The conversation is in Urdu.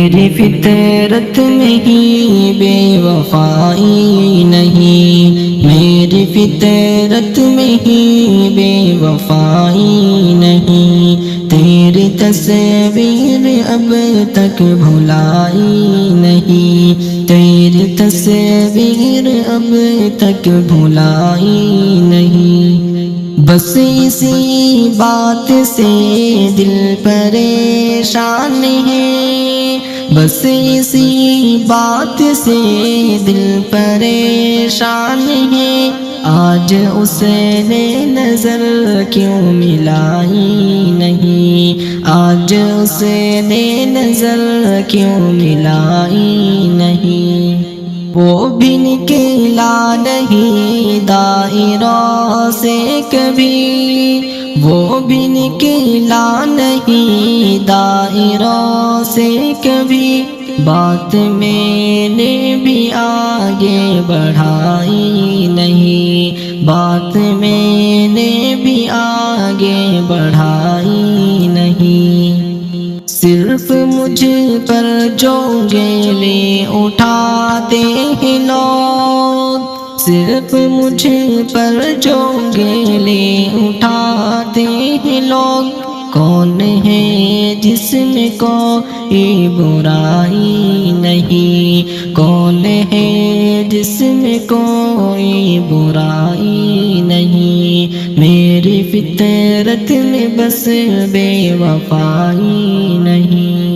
میری فطرت میں ہی بے وفائی نہیں، میری فطرت میں ہی بے وفائی نہیں، تیری تصویر اب تک بھلائی نہیں، تیری تصویر اب تک بھلائی نہیں۔ بس اسی بات سے دل پریشان ہے، بس اسی بات سے دل پریشان ہے، آج اسے نظر کیوں ملائی نہیں، آج اسے نظر کیوں ملائی نہیں۔ وہ بھی نکلا نہیں دائروں سے کبھی، وہ بھی نکلا نہیں دائروں سے کبھی، بات میں نے بھی آگے بڑھائی نہیں، بات میں نے بھی آگے بڑھائی نہیں۔ صرف مجھ پر جو گیلے اٹھاتے ہیں لوگ، صرف مجھ پر جو گیلے اٹھاتے ہیں لوگ، کون ہے جس میں کوئی برائی نہیں، کون ہے جس میں کوئی برائی نہیں، میری فطرت میں بس بے وفائی نہیں۔